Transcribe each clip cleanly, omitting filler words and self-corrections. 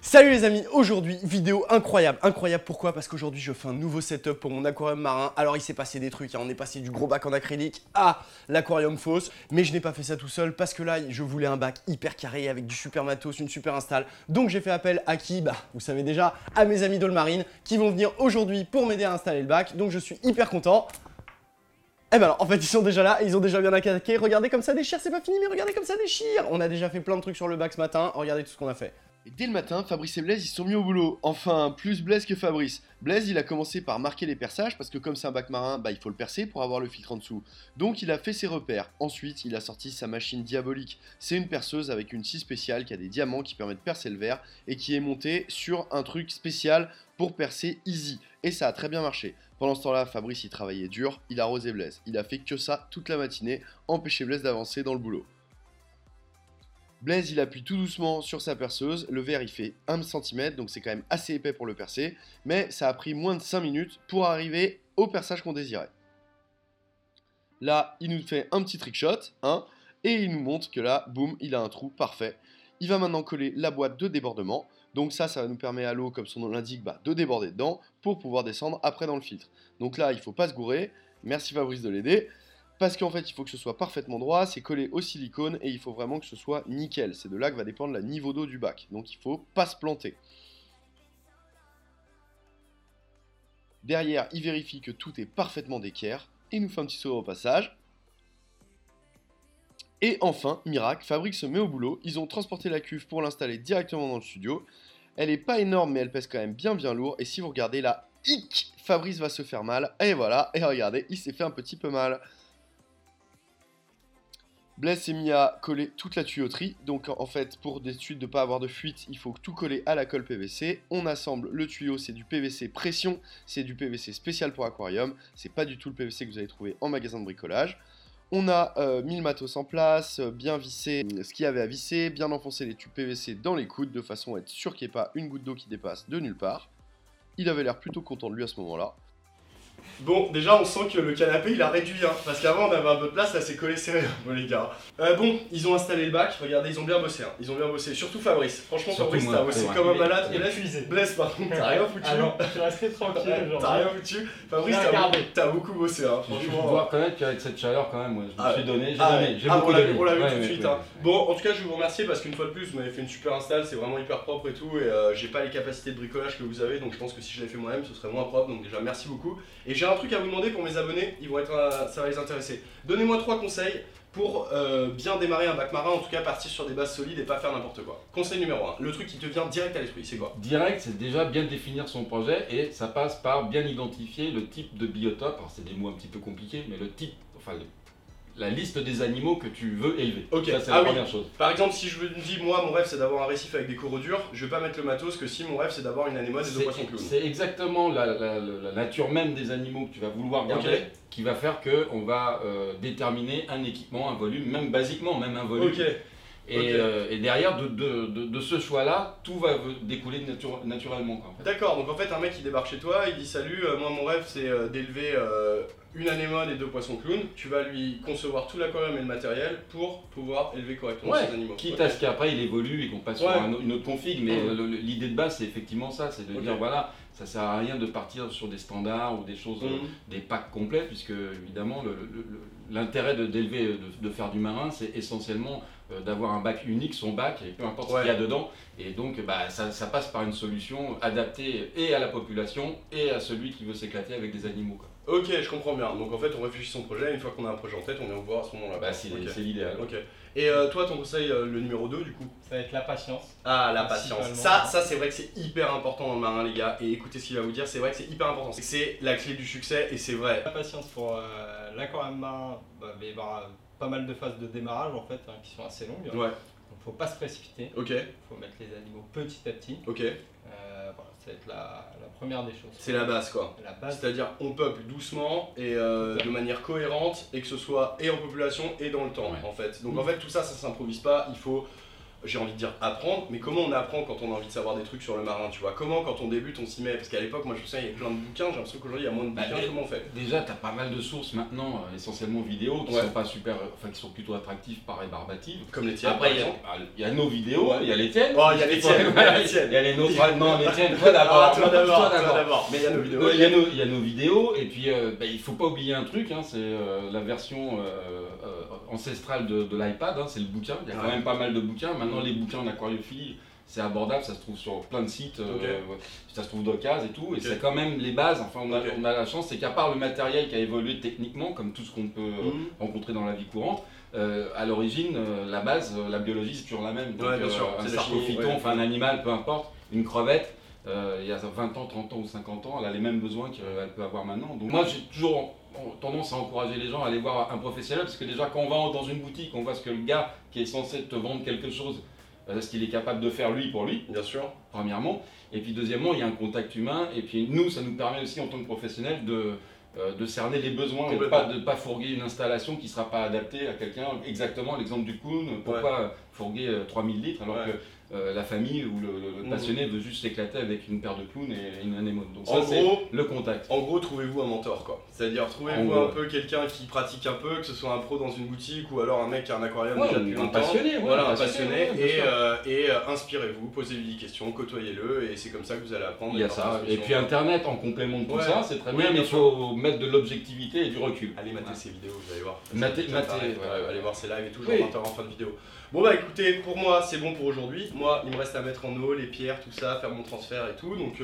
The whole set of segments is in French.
Salut les amis, aujourd'hui vidéo incroyable, pourquoi? Parce qu'aujourd'hui je fais un nouveau setup pour mon aquarium marin. Alors il s'est passé des trucs, on est passé du gros bac en acrylique à l'aquarium fausse, mais je n'ai pas fait ça tout seul parce que là je voulais un bac hyper carré avec du super matos, une super install. Donc j'ai fait appel à qui? Vous savez déjà, à mes amis d'Allmarine qui vont venir aujourd'hui pour m'aider à installer le bac, donc je suis hyper content. Eh ben alors, en fait, ils sont déjà là, ils ont déjà bien attaqué. Regardez comme ça déchire, c'est pas fini, mais regardez comme ça déchire. On a déjà fait plein de trucs sur le bac ce matin, regardez tout ce qu'on a fait. Et dès le matin, Fabrice et Blaise ils se sont mis au boulot. Enfin, plus Blaise que Fabrice. Blaise il a commencé par marquer les perçages parce que comme c'est un bac marin, il faut le percer pour avoir le filtre en dessous. Donc il a fait ses repères. Ensuite, il a sorti sa machine diabolique. C'est une perceuse avec une scie spéciale qui a des diamants qui permettent de percer le verre et qui est montée sur un truc spécial pour percer easy. Et ça a très bien marché. Pendant ce temps-là, Fabrice il travaillait dur, il a arrosé Blaise. Il a fait que ça toute la matinée, empêcher Blaise d'avancer dans le boulot. Blaise il appuie tout doucement sur sa perceuse, le verre il fait 1 cm donc c'est quand même assez épais pour le percer, mais ça a pris moins de 5 minutes pour arriver au perçage qu'on désirait. Là il nous fait un petit trickshot, et il nous montre que là, boum, il a un trou parfait. Il va maintenant coller la boîte de débordement, donc ça va nous permettre à l'eau, comme son nom l'indique, de déborder dedans pour pouvoir descendre après dans le filtre. Donc là il ne faut pas se gourer, merci Fabrice de l'aider. Parce qu'en fait, il faut que ce soit parfaitement droit, c'est collé au silicone et il faut vraiment que ce soit nickel. C'est de là que va dépendre le niveau d'eau du bac. Donc il ne faut pas se planter. Derrière, il vérifie que tout est parfaitement d'équerre et il nous fait un petit sourire au passage. Et enfin, miracle, Fabrice se met au boulot. Ils ont transporté la cuve pour l'installer directement dans le studio. Elle n'est pas énorme, mais elle pèse quand même bien lourd. Et si vous regardez là, Fabrice va se faire mal. Et voilà, et regardez, il s'est fait un petit peu mal. Blaise s'est mis à coller toute la tuyauterie, donc en fait pour des suites de ne pas avoir de fuite, il faut tout coller à la colle PVC. On assemble le tuyau, c'est du PVC pression, c'est du PVC spécial pour aquarium, c'est pas du tout le PVC que vous allez trouver en magasin de bricolage. On a mis le matos en place, bien vissé ce qu'il y avait à visser, bien enfoncer les tubes PVC dans les coudes de façon à être sûr qu'il n'y ait pas une goutte d'eau qui dépasse de nulle part. Il avait l'air plutôt content de lui à ce moment-là. Bon, déjà on sent que le canapé il a réduit, parce qu'avant on avait un peu de place, là c'est collé serré, les gars. Bon, ils ont installé le bac, regardez, ils ont bien bossé, ils ont bien bossé, surtout Fabrice. Franchement, Fabrice, t'as bossé comme un malade, et là, Blaise, par contre, t'as rien foutu. Ah non, je suis resté tranquille, genre. T'as rien foutu. Fabrice, t'as beaucoup bossé, franchement. Je dois reconnaître qu'avec cette chaleur, quand même, moi, je me suis donné, j'ai beaucoup donné. On l'a vu tout de suite. Bon, en tout cas, je vais vous remercier parce qu'une fois de plus, vous m'avez fait une super install, c'est vraiment hyper propre et tout, et j'ai pas les capacités de bricolage que vous avez, donc je pense que si je l'avais fait moi-même, ce serait moins propre, donc déjà merci beaucoup. Et j'ai un truc à vous demander pour mes abonnés, ça va les intéresser. Donnez-moi 3 conseils pour bien démarrer un bac marin, en tout cas partir sur des bases solides et pas faire n'importe quoi. Conseil numéro 1, le truc qui te vient direct à l'esprit, c'est quoi? Direct, c'est déjà bien définir son projet et ça passe par bien identifier le type de biotope. Alors c'est des mots un petit peu compliqués, mais le type, la liste des animaux que tu veux élever. Ok, ça c'est la première chose. Par exemple, si je me dis, moi mon rêve c'est d'avoir un récif avec des coraux durs, je vais pas mettre le matos que si mon rêve c'est d'avoir une anémone et 2 poissons clowns. C'est exactement la nature même des animaux que tu vas vouloir garder qui va faire qu'on va déterminer un équipement, un volume, même basiquement, même un volume. Et derrière, de ce choix-là, tout va découler naturellement. D'accord, donc en fait, un mec qui débarque chez toi, il dit salut, moi mon rêve c'est d'élever une anémone et 2 poissons clowns. Tu vas lui concevoir tout l'aquarium et le matériel pour pouvoir élever correctement ces animaux. Quitte à ce qu'après il évolue et qu'on passe sur une autre config, mais l'idée de base c'est effectivement ça, c'est de dire voilà, ça sert à rien de partir sur des standards ou des choses, des packs complets, puisque évidemment l'intérêt d'élever, de faire du marin, c'est essentiellement d'avoir un bac unique, son bac, et peu importe ce qu'il y a dedans. Et donc ça passe par une solution adaptée et à la population et à celui qui veut s'éclater avec des animaux. Ok, je comprends bien. Donc en fait, on réfléchit son projet, une fois qu'on a un projet en tête, on vient vous voir à ce moment-là. C'est l'idéal. Ok. Et toi, ton conseil, le numéro 2 du coup? Ça va être la patience. Ah, la patience. Ça c'est vrai que c'est hyper important dans le marin, les gars. Et écoutez ce qu'il va vous dire, c'est vrai que c'est hyper important. C'est la clé du succès et c'est vrai. La patience pour l'aquarium marin, il va y avoir pas mal de phases de démarrage en fait, qui sont assez longues. Ouais. Donc faut pas se précipiter. Ok. Faut mettre les animaux petit à petit. Ok. Voilà, ça va être la première des choses. C'est la base quoi. La base. C'est-à-dire on peuple doucement et de manière cohérente et que ce soit et en population et dans le temps en fait. Donc en fait tout ça, ça s'improvise pas, il faut j'ai envie de dire apprendre, mais comment on apprend quand on a envie de savoir des trucs sur le marin, tu vois? Comment quand on débute on s'y met? Parce qu'à l'époque, moi je me souviens, il y avait plein de bouquins, j'ai l'impression qu'aujourd'hui il y a moins de bouquins, comment on fait? Déjà, tu as pas mal de sources maintenant, essentiellement vidéo, qui sont pas super, enfin qui sont plutôt attractives par rébarbatives. Comme les tiennes. Après, il y a nos vidéos, il y a les tiennes. Oh, il y a les tiennes, il y a les nôtres. Non, les tiennes, toi d'abord. Toi d'abord. Mais il y a nos vidéos. Il y a nos vidéos, et puis il faut pas oublier un truc, hein, c'est la version ancestrale de l'iPad, hein, c'est le bouquin. Il y a quand même pas mal de bouquins. Maintenant, les bouquins en aquariophilie, c'est abordable, ça se trouve sur plein de sites, ça se trouve d'occasion et tout, et c'est quand même les bases. Enfin, on a la chance, c'est qu'à part le matériel qui a évolué techniquement, comme tout ce qu'on peut rencontrer dans la vie courante, à l'origine, la base, la biologie, c'est toujours la même. Donc, bien sûr, un sarcophyton, enfin un animal, peu importe, une crevette, il y a 20 ans, 30 ans ou 50 ans, elle a les mêmes besoins qu'elle peut avoir maintenant. Donc moi, j'ai toujours tendance à encourager les gens à aller voir un professionnel, parce que déjà, quand on va dans une boutique, on voit ce que le gars qui est censé te vendre quelque chose, ce qu'il est capable de faire lui pour lui, bien sûr, premièrement. Et puis deuxièmement, il y a un contact humain. Et puis nous, ça nous permet aussi en tant que professionnels de cerner les besoins et de ne pas fourguer une installation qui ne sera pas adaptée à quelqu'un. Exactement l'exemple du Coon, pourquoi fourguer 3000 litres alors que la famille ou le passionné veut juste s'éclater avec une paire de clowns et une anémone. Donc ça, c'est le contact. En gros, trouvez-vous un mentor, quoi. C'est-à-dire, trouvez-vous un peu quelqu'un qui pratique un peu, que ce soit un pro dans une boutique ou alors un mec qui a un aquarium déjà depuis longtemps. Un passionné. Et inspirez-vous, posez-lui des questions, côtoyez-le, et c'est comme ça que vous allez apprendre. Il y a ça. Et puis Internet en complément de tout ça, c'est très bien, mais il faut mettre de l'objectivité et du recul. Allez mater ces vidéos, vous allez voir. Allez voir ces lives et tout, j'en parlerai en fin de vidéo. Bon bah écoutez, pour moi c'est bon pour aujourd'hui. Moi il me reste à mettre en eau les pierres, tout ça, faire mon transfert et tout. Donc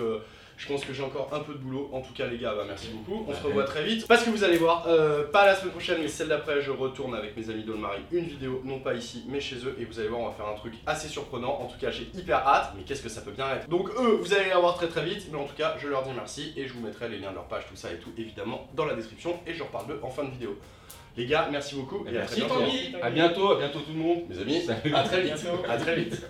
je pense que j'ai encore un peu de boulot. En tout cas les gars, merci beaucoup. On se revoit très vite. Parce que vous allez voir, pas la semaine prochaine mais celle d'après, je retourne avec mes amis d'Olmari une vidéo, non pas ici mais chez eux. Et vous allez voir, on va faire un truc assez surprenant. En tout cas j'ai hyper hâte, mais qu'est-ce que ça peut bien être. Donc eux, vous allez les voir très très vite. Mais en tout cas je leur dis merci et je vous mettrai les liens de leur page, tout ça et tout évidemment dans la description. Et je reparle d'eux en fin de vidéo. Les gars, merci beaucoup. Et merci Tanguy. À bientôt tout le monde. Mes amis, salut. À très vite. À très vite.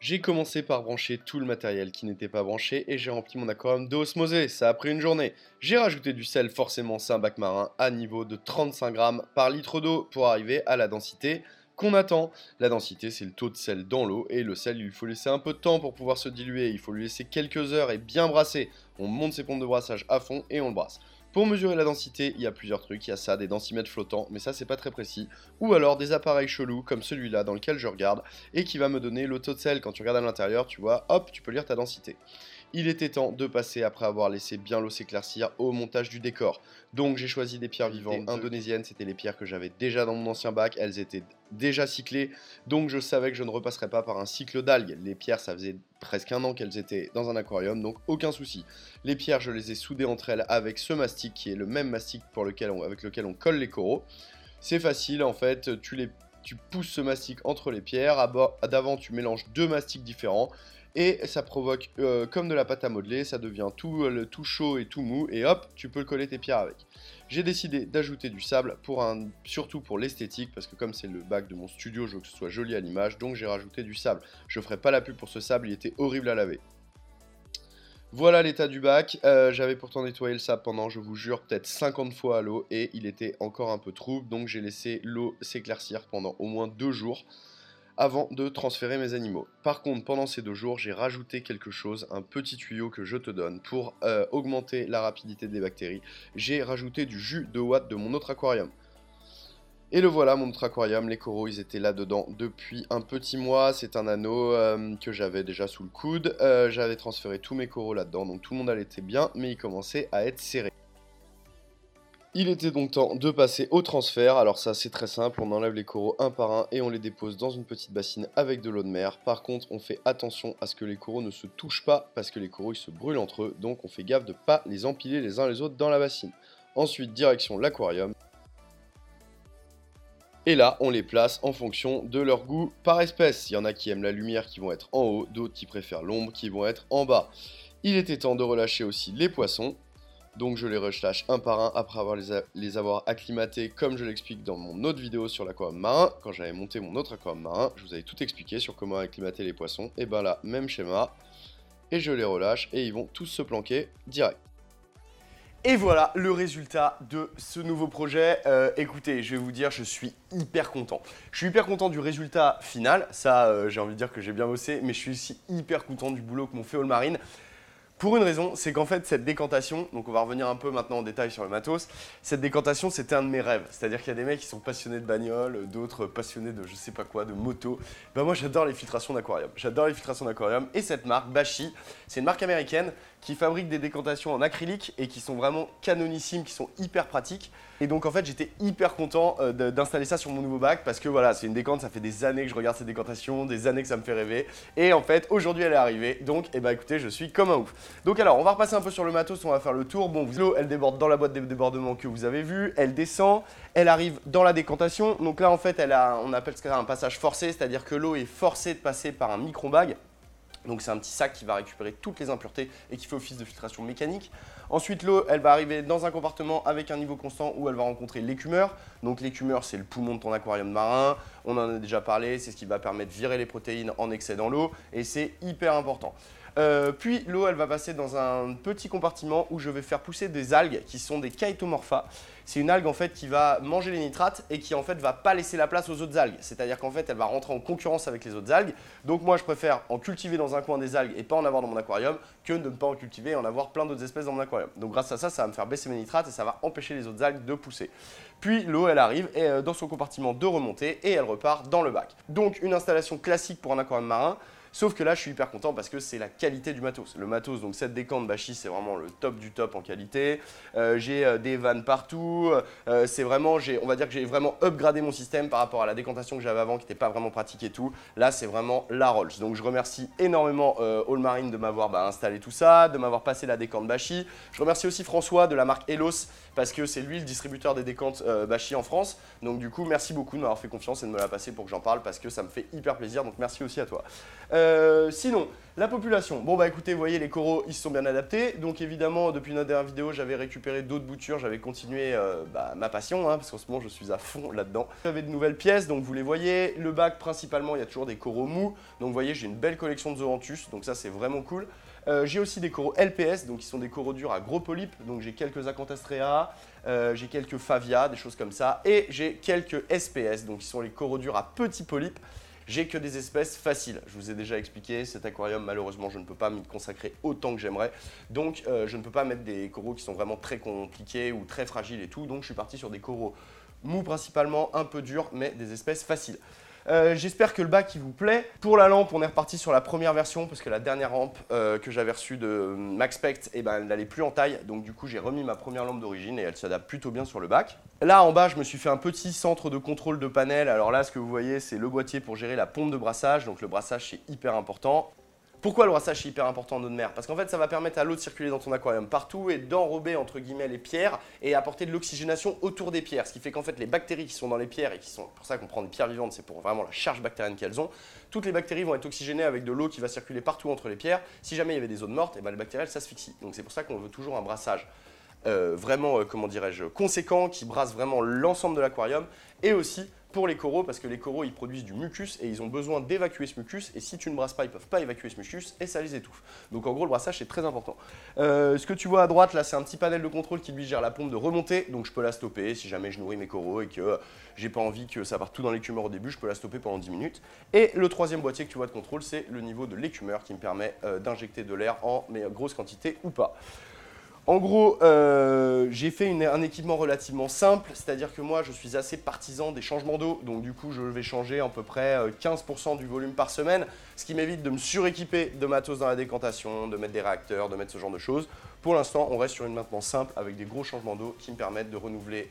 J'ai commencé par brancher tout le matériel qui n'était pas branché et j'ai rempli mon aquarium d'eau osmosée. Ça a pris une journée. J'ai rajouté du sel, forcément c'est un bac marin, à niveau de 35 grammes par litre d'eau pour arriver à la densité qu'on attend. La densité, c'est le taux de sel dans l'eau et le sel, il lui faut laisser un peu de temps pour pouvoir se diluer. Il faut lui laisser quelques heures et bien brasser. On monte ses pompes de brassage à fond et on le brasse. Pour mesurer la densité, il y a plusieurs trucs, il y a ça, des densimètres flottants, mais ça c'est pas très précis, ou alors des appareils chelous comme celui-là dans lequel je regarde, et qui va me donner le taux de sel. Quand tu regardes à l'intérieur, tu vois, hop, tu peux lire ta densité. Il était temps de passer, après avoir laissé bien l'eau s'éclaircir, au montage du décor. Donc j'ai choisi des pierres vivantes indonésiennes, c'était les pierres que j'avais déjà dans mon ancien bac, elles étaient déjà cyclées, donc je savais que je ne repasserais pas par un cycle d'algues. Les pierres, ça faisait presque un an qu'elles étaient dans un aquarium, donc aucun souci. Les pierres, je les ai soudées entre elles avec ce mastic, qui est le même mastic avec lequel on colle les coraux. C'est facile, en fait, tu pousses ce mastic entre les pierres, d'avant tu mélanges deux mastics différents, et ça provoque comme de la pâte à modeler, ça devient tout chaud et tout mou, et hop, tu peux le coller tes pierres avec. J'ai décidé d'ajouter du sable, surtout pour l'esthétique, parce que comme c'est le bac de mon studio, je veux que ce soit joli à l'image, donc j'ai rajouté du sable. Je ferai pas la pub pour ce sable, il était horrible à laver. Voilà l'état du bac, j'avais pourtant nettoyé le sable pendant, je vous jure, peut-être 50 fois à l'eau, et il était encore un peu trouble, donc j'ai laissé l'eau s'éclaircir pendant au moins 2 jours. Avant de transférer mes animaux. Par contre, pendant ces 2 jours, j'ai rajouté quelque chose, un petit tuyau que je te donne pour augmenter la rapidité des bactéries. J'ai rajouté du jus de ouate de mon autre aquarium. Et le voilà, mon autre aquarium, les coraux, ils étaient là-dedans depuis un petit mois. C'est un anneau que j'avais déjà sous le coude. J'avais transféré tous mes coraux là-dedans, donc tout le monde allait bien, mais il commençait à être serré. Il était donc temps de passer au transfert. Alors ça c'est très simple, on enlève les coraux un par un et on les dépose dans une petite bassine avec de l'eau de mer. Par contre on fait attention à ce que les coraux ne se touchent pas parce que les coraux ils se brûlent entre eux, donc on fait gaffe de ne pas les empiler les uns les autres dans la bassine. Ensuite direction l'aquarium. Et là on les place en fonction de leur goût par espèce. Il y en a qui aiment la lumière qui vont être en haut, d'autres qui préfèrent l'ombre qui vont être en bas. Il était temps de relâcher aussi les poissons. Donc je les relâche un par un après les avoir acclimatés comme je l'explique dans mon autre vidéo sur l'aquarium marin. Quand j'avais monté mon autre aquarium marin, je vous avais tout expliqué sur comment acclimater les poissons. Et ben là, même schéma. Et je les relâche et ils vont tous se planquer direct. Et voilà le résultat de ce nouveau projet. Écoutez, je vais vous dire, je suis hyper content. Je suis hyper content du résultat final. Ça, j'ai envie de dire que j'ai bien bossé, mais je suis aussi hyper content du boulot que m'ont fait Allmarine. Pour une raison, c'est qu'en fait, cette décantation, donc on va revenir un peu maintenant en détail sur le matos, cette décantation, c'était un de mes rêves. C'est-à-dire qu'il y a des mecs qui sont passionnés de bagnole, d'autres passionnés de je sais pas quoi, de moto. Ben moi, j'adore les filtrations d'aquarium. J'adore les filtrations d'aquarium. Et cette marque, Bachi, c'est une marque américaine qui fabrique des décantations en acrylique et qui sont vraiment canonissimes, qui sont hyper pratiques. Et donc en fait, j'étais hyper content d'installer ça sur mon nouveau bac parce que voilà, c'est une décante, ça fait des années que je regarde cette décantation, des années que ça me fait rêver. Et en fait, aujourd'hui, elle est arrivée. Donc, eh ben, écoutez, je suis comme un ouf. Donc alors, on va repasser un peu sur le matos, on va faire le tour. Bon, l'eau, elle déborde dans la boîte de débordement que vous avez vue, elle descend, elle arrive dans la décantation. Donc là, en fait, on appelle ça un passage forcé, c'est-à-dire que l'eau est forcée de passer par un micro-bag. Donc c'est un petit sac qui va récupérer toutes les impuretés et qui fait office de filtration mécanique. Ensuite, l'eau, elle va arriver dans un compartiment avec un niveau constant où elle va rencontrer l'écumeur. Donc l'écumeur, c'est le poumon de ton aquarium marin. On en a déjà parlé, c'est ce qui va permettre de virer les protéines en excès dans l'eau et c'est hyper important. Puis l'eau, elle va passer dans un petit compartiment où je vais faire pousser des algues qui sont des Chaetomorpha. C'est une algue en fait qui va manger les nitrates et qui en fait va pas laisser la place aux autres algues. C'est-à-dire qu'en fait, elle va rentrer en concurrence avec les autres algues. Donc moi, je préfère en cultiver dans un coin des algues et pas en avoir dans mon aquarium que de ne pas en cultiver et en avoir plein d'autres espèces dans mon aquarium. Donc grâce à ça, ça va me faire baisser mes nitrates et ça va empêcher les autres algues de pousser. Puis l'eau, elle arrive dans son compartiment de remontée et elle repart dans le bac. Donc une installation classique pour un aquarium marin. Sauf que là, je suis hyper content parce que c'est la qualité du matos. Le matos, donc cette décante Bachi, c'est vraiment le top du top en qualité. J'ai des vannes partout. C'est vraiment, on va dire que j'ai vraiment upgradé mon système par rapport à la décantation que j'avais avant, qui n'était pas vraiment pratique et tout. Là, c'est vraiment la Rolls. Donc, je remercie énormément Allmarine de m'avoir installé tout ça, de m'avoir passé la décante Bachi. Je remercie aussi François de la marque Elos parce que c'est lui le distributeur des décantes Bachi en France. Donc, du coup, merci beaucoup de m'avoir fait confiance et de me la passer pour que j'en parle parce que ça me fait hyper plaisir. Donc, merci aussi à toi. Sinon, la population. Bon bah écoutez, vous voyez, les coraux, ils se sont bien adaptés. Donc évidemment, depuis notre dernière vidéo, j'avais récupéré d'autres boutures, j'avais continué ma passion, parce qu'en ce moment, je suis à fond là-dedans. J'avais de nouvelles pièces, donc vous les voyez. Le bac, principalement, il y a toujours des coraux mous. Donc vous voyez, j'ai une belle collection de Zoanthus, donc ça, c'est vraiment cool. J'ai aussi des coraux LPS, donc qui sont des coraux durs à gros polypes. Donc j'ai quelques Acanthastrea, j'ai quelques Favia, des choses comme ça. Et j'ai quelques SPS, donc qui sont les coraux durs à petits polypes. J'ai que des espèces faciles. Je vous ai déjà expliqué, cet aquarium, malheureusement, je ne peux pas m'y consacrer autant que j'aimerais. Donc, je ne peux pas mettre des coraux qui sont vraiment très compliqués ou très fragiles et tout. Donc, je suis parti sur des coraux mous principalement, un peu durs, mais des espèces faciles. J'espère que le bac il vous plaît. Pour la lampe, on est reparti sur la première version parce que la dernière lampe que j'avais reçue de Maxpect, elle n'allait plus en taille. Donc du coup, j'ai remis ma première lampe d'origine et elle s'adapte plutôt bien sur le bac. Là en bas, je me suis fait un petit centre de contrôle de panel. Alors là, ce que vous voyez, c'est le boîtier pour gérer la pompe de brassage. Donc le brassage, c'est hyper important. Pourquoi le brassage est hyper important en eau de mer? Parce qu'en fait, ça va permettre à l'eau de circuler dans ton aquarium partout et d'enrober entre guillemets les pierres et apporter de l'oxygénation autour des pierres. Ce qui fait qu'en fait, les bactéries qui sont dans les pierres et qui sont pour ça qu'on prend des pierres vivantes, c'est pour vraiment la charge bactérienne qu'elles ont. Toutes les bactéries vont être oxygénées avec de l'eau qui va circuler partout entre les pierres. Si jamais il y avait des zones mortes, et ben les bactéries elles s'asphyxient. Donc c'est pour ça qu'on veut toujours un brassage vraiment, comment dirais-je, conséquent qui brasse vraiment l'ensemble de l'aquarium et aussi pour les coraux, parce que les coraux ils produisent du mucus et ils ont besoin d'évacuer ce mucus, et si tu ne brasses pas, ils ne peuvent pas évacuer ce mucus et ça les étouffe. Donc en gros, le brassage c'est très important. Ce que tu vois à droite là, c'est un petit panel de contrôle qui lui gère la pompe de remontée, donc je peux la stopper si jamais je nourris mes coraux et que j'ai pas envie que ça parte tout dans l'écumeur au début, je peux la stopper pendant 10 minutes. Et le troisième boîtier que tu vois de contrôle, c'est le niveau de l'écumeur qui me permet d'injecter de l'air en grosse quantité ou pas. En gros, j'ai fait un équipement relativement simple, c'est-à-dire que moi je suis assez partisan des changements d'eau, donc du coup je vais changer à peu près 15% du volume par semaine, ce qui m'évite de me suréquiper de matos dans la décantation, de mettre des réacteurs, de mettre ce genre de choses. Pour l'instant, on reste sur une maintenance simple avec des gros changements d'eau qui me permettent de renouveler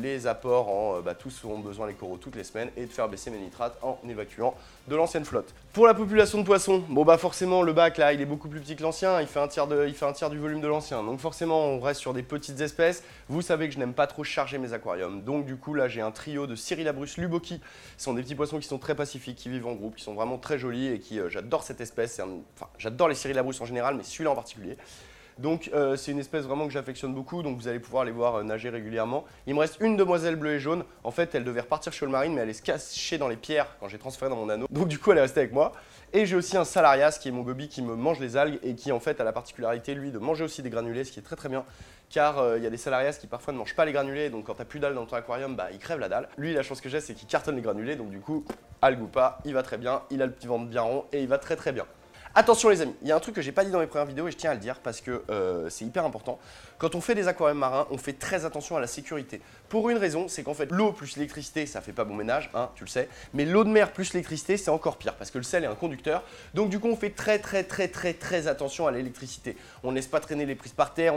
les apports en tout ce dont ont besoin les coraux toutes les semaines et de faire baisser mes nitrates en évacuant de l'ancienne flotte. Pour la population de poissons, bon bah forcément le bac là il est beaucoup plus petit que l'ancien, il fait un tiers du volume de l'ancien. Donc forcément on reste sur des petites espèces. Vous savez que je n'aime pas trop charger mes aquariums. Donc du coup là j'ai un trio de Cyrilabrus luboki. Ce sont des petits poissons qui sont très pacifiques, qui vivent en groupe, qui sont vraiment très jolis et qui j'adore cette espèce. Enfin j'adore les Cyrilabrus en général mais celui-là en particulier. Donc c'est une espèce vraiment que j'affectionne beaucoup, donc vous allez pouvoir les voir nager régulièrement. Il me reste une demoiselle bleue et jaune, en fait elle devait repartir chez Allmarine mais elle est cachée dans les pierres quand j'ai transféré dans mon anneau. Donc du coup elle est restée avec moi. Et j'ai aussi un Salarias qui est mon goby qui me mange les algues et qui en fait a la particularité lui de manger aussi des granulés, ce qui est très très bien. Car il y a des Salarias qui parfois ne mangent pas les granulés, donc quand t'as plus d'algues dans ton aquarium, bah il crève la dalle. Lui la chance que j'ai c'est qu'il cartonne les granulés, donc du coup, algue ou pas, il va très bien, il a le petit ventre bien rond et il va très très bien. Attention les amis, il y a un truc que j'ai pas dit dans mes premières vidéos et je tiens à le dire parce que c'est hyper important. Quand on fait des aquariums marins, on fait très attention à la sécurité. Pour une raison, c'est qu'en fait l'eau plus l'électricité, ça fait pas bon ménage, hein, tu le sais. Mais l'eau de mer plus l'électricité, c'est encore pire parce que le sel est un conducteur. Donc du coup, on fait très attention à l'électricité. On ne laisse pas traîner les prises par terre,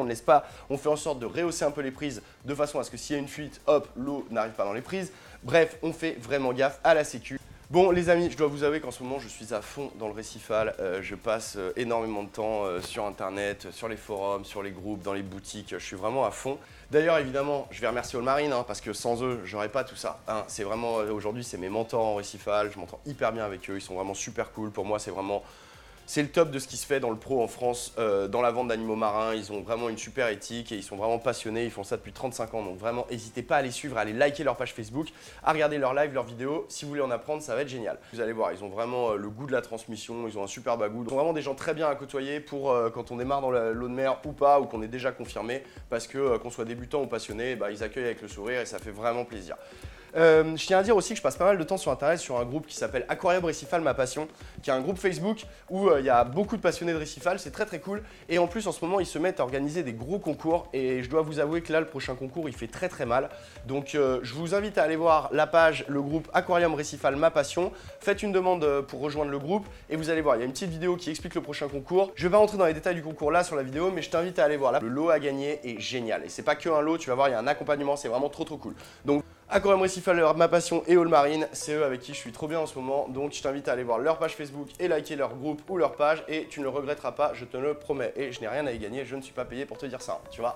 on fait en sorte de rehausser un peu les prises de façon à ce que s'il y a une fuite, hop, l'eau n'arrive pas dans les prises. Bref, on fait vraiment gaffe à la sécu. Bon les amis, je dois vous avouer qu'en ce moment je suis à fond dans le récifal, je passe énormément de temps sur internet, sur les forums, sur les groupes, dans les boutiques, je suis vraiment à fond. D'ailleurs évidemment, je vais remercier Allmarine hein, parce que sans eux, j'aurais pas tout ça. Hein. C'est vraiment, aujourd'hui c'est mes mentors en récifal, je m'entends hyper bien avec eux, ils sont vraiment super cool, pour moi c'est vraiment... C'est le top de ce qui se fait dans le pro en France, dans la vente d'animaux marins. Ils ont vraiment une super éthique et ils sont vraiment passionnés. Ils font ça depuis 35 ans. Donc vraiment, n'hésitez pas à les suivre, à aller liker leur page Facebook, à regarder leurs lives, leurs vidéos. Si vous voulez en apprendre, ça va être génial. Vous allez voir, ils ont vraiment le goût de la transmission. Ils ont un super bagou. Ils sont vraiment des gens très bien à côtoyer pour quand on démarre dans l'eau de mer ou pas, ou qu'on est déjà confirmé. Parce que qu'on soit débutant ou passionné, bah, ils accueillent avec le sourire et ça fait vraiment plaisir. Je tiens à dire aussi que je passe pas mal de temps sur internet sur un groupe qui s'appelle Aquarium Récifal Ma Passion, qui est un groupe Facebook où il y a beaucoup de passionnés de récifal, c'est très très cool. Et en plus en ce moment ils se mettent à organiser des gros concours et je dois vous avouer que là le prochain concours il fait très très mal. Donc je vous invite à aller voir la page, le groupe Aquarium Récifal Ma Passion. Faites une demande pour rejoindre le groupe et vous allez voir, il y a une petite vidéo qui explique le prochain concours. Je vais pas rentrer dans les détails du concours là sur la vidéo, mais je t'invite à aller voir là. Le lot à gagner est génial et c'est pas que un lot, tu vas voir, il y a un accompagnement, c'est vraiment trop cool. Donc Aquarium Récifal, Ma Passion et Allmarine, c'est eux avec qui je suis trop bien en ce moment. Donc je t'invite à aller voir leur page Facebook et liker leur groupe ou leur page et tu ne le regretteras pas, je te le promets. Et je n'ai rien à y gagner, je ne suis pas payé pour te dire ça, tu vois.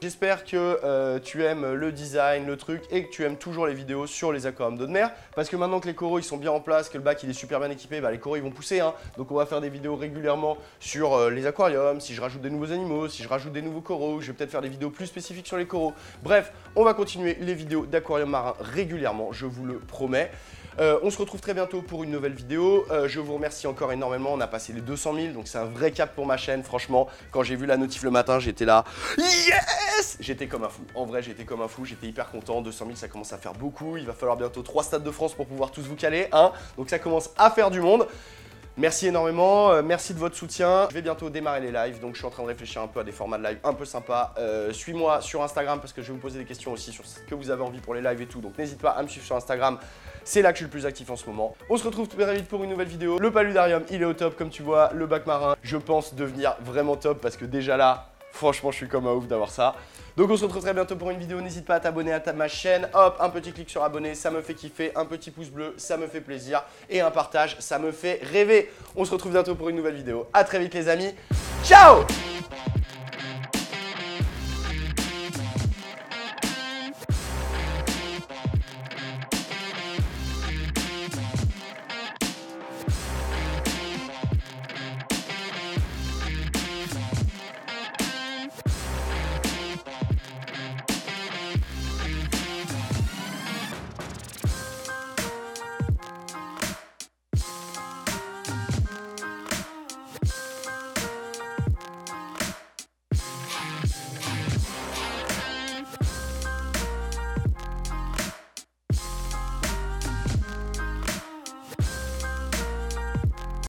J'espère que tu aimes le design, le truc et que tu aimes toujours les vidéos sur les aquariums d'eau de mer. Parce que maintenant que les coraux ils sont bien en place, que le bac il est super bien équipé, bah, les coraux ils vont pousser. Hein. Donc on va faire des vidéos régulièrement sur les aquariums, si je rajoute des nouveaux animaux, si je rajoute des nouveaux coraux, je vais peut-être faire des vidéos plus spécifiques sur les coraux. Bref, on va continuer les vidéos d'aquarium marin régulièrement. Je vous le promets. On se retrouve très bientôt pour une nouvelle vidéo. Je vous remercie encore énormément. On a passé les 200 000, donc c'est un vrai cap pour ma chaîne. Franchement, quand j'ai vu la notif le matin, j'étais là. Yes! J'étais comme un fou. En vrai, j'étais comme un fou. J'étais hyper content. 200 000, ça commence à faire beaucoup. Il va falloir bientôt 3 stades de France pour pouvoir tous vous caler. Hein, donc ça commence à faire du monde. Merci énormément, merci de votre soutien. Je vais bientôt démarrer les lives, donc je suis en train de réfléchir un peu à des formats de live un peu sympas. Suis-moi sur Instagram parce que je vais vous poser des questions aussi sur ce que vous avez envie pour les lives et tout. Donc n'hésite pas à me suivre sur Instagram, c'est là que je suis le plus actif en ce moment. On se retrouve très vite pour une nouvelle vidéo. Le paludarium, il est au top comme tu vois. Le bac marin, je pense devenir vraiment top parce que déjà là, franchement, je suis comme un ouf d'avoir ça. Donc on se retrouve très bientôt pour une vidéo, n'hésite pas à t'abonner à ma chaîne, hop, un petit clic sur abonner, ça me fait kiffer, un petit pouce bleu, ça me fait plaisir, et un partage, ça me fait rêver. On se retrouve bientôt pour une nouvelle vidéo, à très vite les amis, ciao!